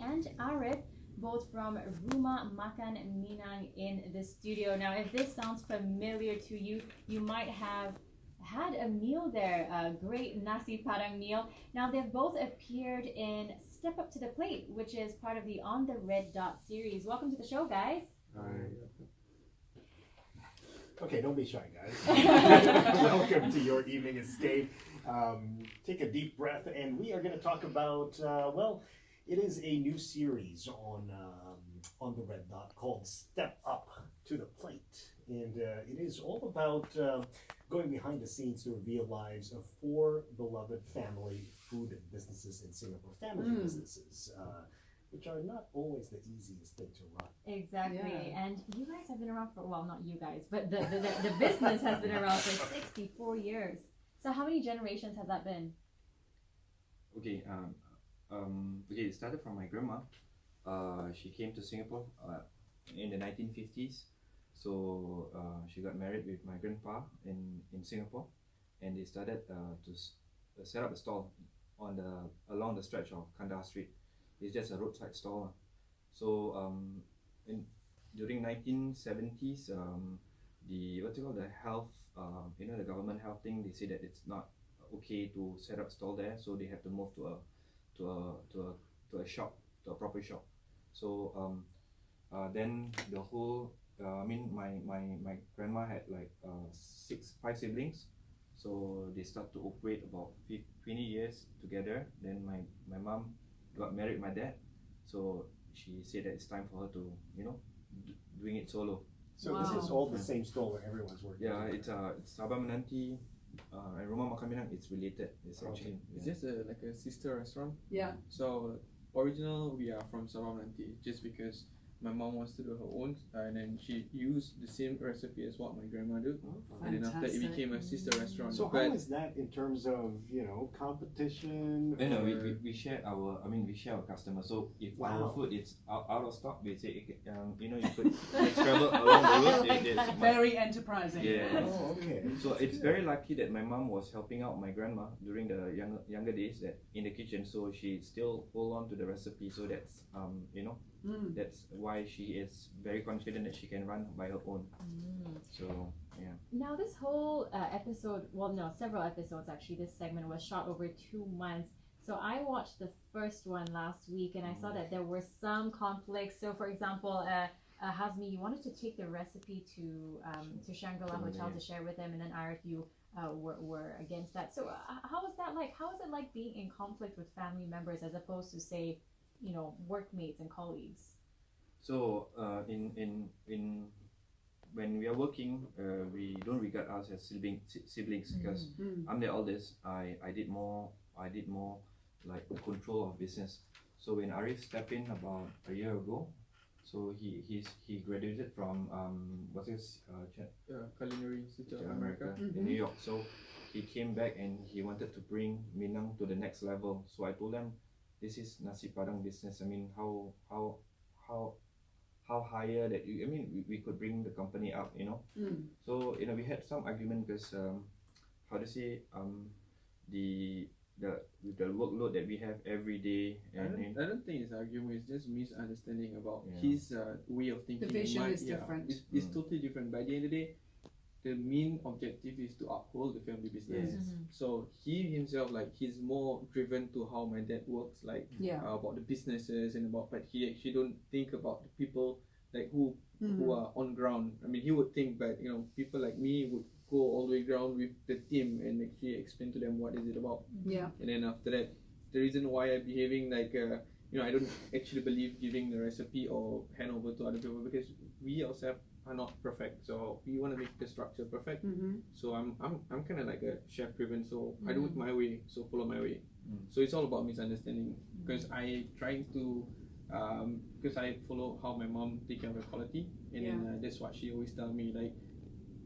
and Arif, both from Rumah, Makan, Minang in the studio. Now, if this sounds familiar to you, you might have had a meal there, a great nasi padang meal. Now, they've both appeared in Step Up to the Plate, which is part of the On the Red Dot series. Welcome to the show, guys. Hi. Okay, don't be shy, guys. Welcome to your evening escape. Take a deep breath, and we are going to talk about, it is a new series on the Red Dot called Step Up to the Plate. And it is all about going behind the scenes to reveal lives of 4 beloved family food businesses in Singapore, family businesses. Which are not always the easiest thing to run. Exactly. Yeah. And you guys have been around for, well, not you guys, but the business has been around for 64 years. So how many generations has that been? Okay, it started from my grandma. She came to Singapore in the 1950s. So she got married with my grandpa in Singapore, and they started to set up a stall along the stretch of Kandahar Street. It's just a roadside stall. So during 1970s, the health, the government health thing, they say that it's not okay to set up stall there, so they have to move to a shop, to a proper shop. So then the whole, my grandma had like 5 siblings, so they start to operate about 20 years together. Then my mom got married with my dad, so she said that it's time for her to, doing it solo. So wow. This is all the same stall where everyone's working. Yeah, it's Sabah Menanti and Rumah Makan. It's related. It's actually It's just like a sister restaurant. Yeah. So original we are from Sabah Menanti, just because my mom wants to do her own, and then she used the same recipe as what my grandma did, and then after it became a sister restaurant. So how is that in terms of competition? No, we share our customers. So if our food is out of stock, we say you could travel along the road. Very enterprising. Yeah. Oh, okay. So it's very lucky that my mom was helping out my grandma during the younger days that in the kitchen. So she still hold on to the recipe. So that's that's why she is very confident that she can run by her own. So yeah. Now this whole several episodes actually. This segment was shot over 2 months. So I watched the first one last week, and I saw that there were some conflicts. So for example, Hazmi, you wanted to take the recipe to Shangri-La Hotel to share with them, and then Arif, you were against that. So how was that like? How is it like being in conflict with family members as opposed to, say, workmates and colleagues? So in when we are working, we don't regard us as siblings because I'm the eldest. I did more like the control of business. So when Arif stepped in about a year ago, so he graduated from Culinary Institute of America in New York. So he came back and he wanted to bring Minang to the next level. So I told them, this is nasi padang business. I mean, how higher that we could bring the company up, So we had some argument because the workload that we have every day, and I don't think it's argument. It's just misunderstanding about his way of thinking. The vision is different. It's totally different. By the end of the day, the main objective is to uphold the family business. So he himself, he's more driven to how my dad works, about the businesses but he actually don't think about the people who are on ground. I mean, he would think that people like me would go all the way ground with the team and actually explain to them what is it about. And then after that, the reason why I'm behaving I don't actually believe giving the recipe or hand over to other people, because we ourselves are not perfect, so we want to make the structure perfect. So I'm kind of like a chef driven, so I do it my way, so follow my way. So it's all about misunderstanding, because I trying to because I follow how my mom take care of the quality, and then that's what she always tell me,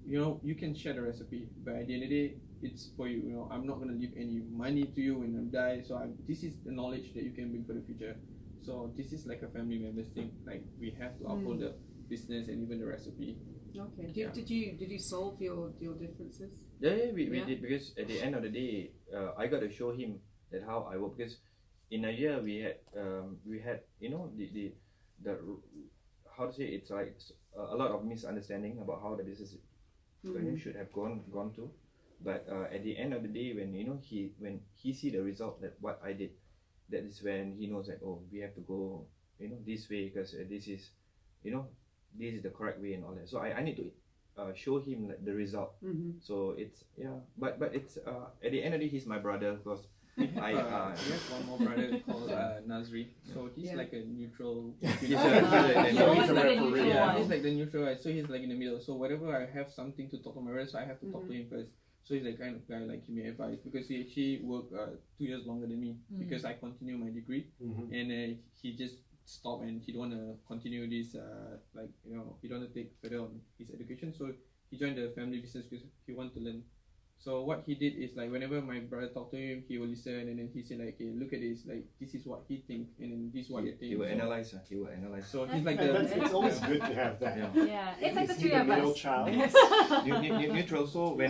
you can share the recipe, but at the end of the day, it's for you. I'm not gonna leave any money to you when I die. So this is the knowledge that you can bring for the future. So this is like a family members thing. We have to uphold the business and even the recipe. Okay. Did you solve your differences? Yeah, we did, because at the end of the day, I got to show him that how I work, because in a year we had the how to say, it's like a lot of misunderstanding about how the business should have gone to, but at the end of the day, when he see the result that what I did, that is when he knows that, oh, we have to go this way, because this is this is the correct way and all that. So I need to show him like the result. So it's but it's at the end of the day, he's my brother, because we have one more brother called Nazri. So he's like a neutral. He's always like a neutral one. He's like the neutral guy. So he's like in the middle. So whenever I have something to talk to my brother, so I have to talk to him first. So he's the kind of guy like give me advice, because he actually worked 2 years longer than me, because I continue my degree, and he just stopped, and he don't want to continue this he don't want to take further on his education. So he joined the family business because he want to learn. So what he did is, like, whenever my brother talked to him, he will listen, and then he said like, "Okay, look at this. Like, this is what he think, and then this is what he think." He will analyze. He will analyze. So That's he's like It's always good to have that. Yeah, it's like the Is he three the of middle us. child? Neutral. So when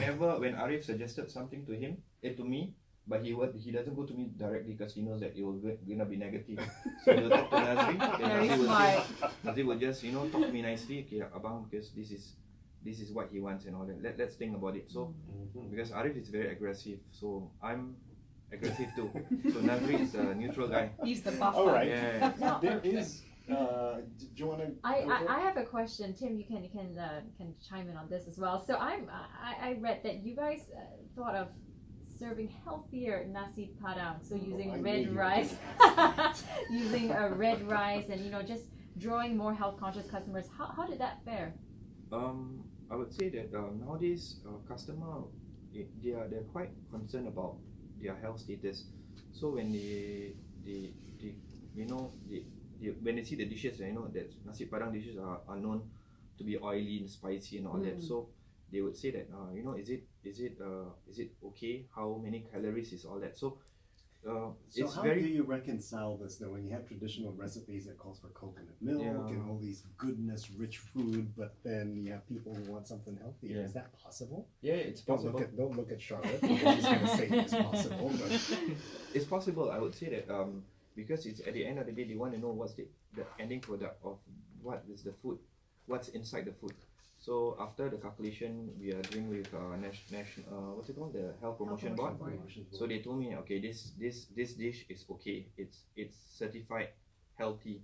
Arif suggested something to him, to me, but he doesn't go to me directly, because he knows that it will gonna be negative. So he'll talk to Nazri. Very Nazri will smart. Nazri will just talk to me nicely. Okay, abang, because this is what he wants and all that. Let's think about it. So because Arif is very aggressive, so I'm aggressive too. So Nazri is a neutral guy. He's the buffer. All right. Yeah. No, There is. Do you want to? I have a question, Tim. You can chime in on this as well. So I read that you guys thought of serving healthier nasi padang, so using I knew red you were rice, using a red rice, and just drawing more health conscious customers. How did that fare? I would say that nowadays customer, they're quite concerned about their health status. So when they when they see the dishes, that nasi padang dishes are known to be oily and spicy and all that. So they would say that is it okay? How many calories is all that? So So it's how very do you reconcile this though, when you have traditional recipes that calls for coconut milk and all these goodness rich food, but then you have people who want something healthier? Yeah. Is that possible? it's Don't possible. look at Charlotte, because she's going to say it's possible. But It's possible. I would say that because it's at the end of the day, they want to know what's the ending product of what is the food, what's inside the food. So after the calculation, we are doing with national what's it called, the health promotion board. So they told me, okay, this dish is okay. It's certified healthy.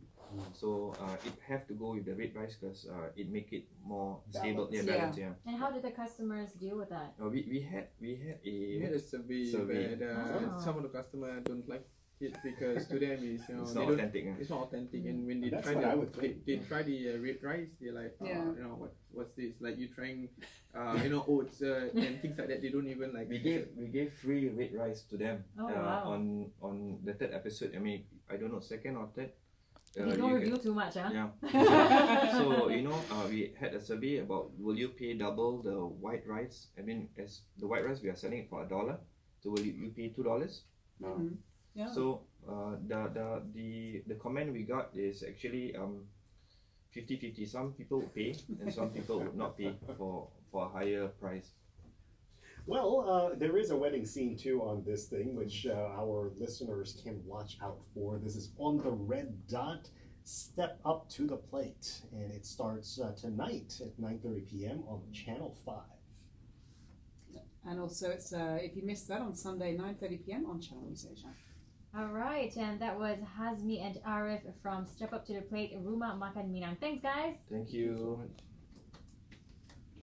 So it have to go with the red rice, because it make it more stable. Balance. Balance. Yeah. And how did the customers deal with that? We had We had a survey. But some of the customers don't like it, because to them is it's not authentic. it's not authentic, and when they That's try what I would think. they try the red rice, they're like, what's this? Like, you trying oats and things like that. They don't even like. We gave free red rice to them wow. on the third episode. I mean, I don't know, second or third. You don't reveal too much, huh? Yeah. So we had a survey about, will you pay double the white rice? I mean, as the white rice we are selling it for $1, so will you pay $2? Yeah. So the comment we got is actually 50-50. Some people would pay and some people would not pay for a higher price. Well, there is a wedding scene too on this thing, which our listeners can watch out for. This is On the Red Dot. Step Up to the Plate, and it starts tonight at 9:30 p.m. on Channel 5. And also, it's if you missed that, on Sunday 9:30 p.m. on Channel News Asia. All right, and that was Hazmi and Arif from Step Up to the Plate, Rumah, Makan, Minang. Thanks, guys. Thank you so much.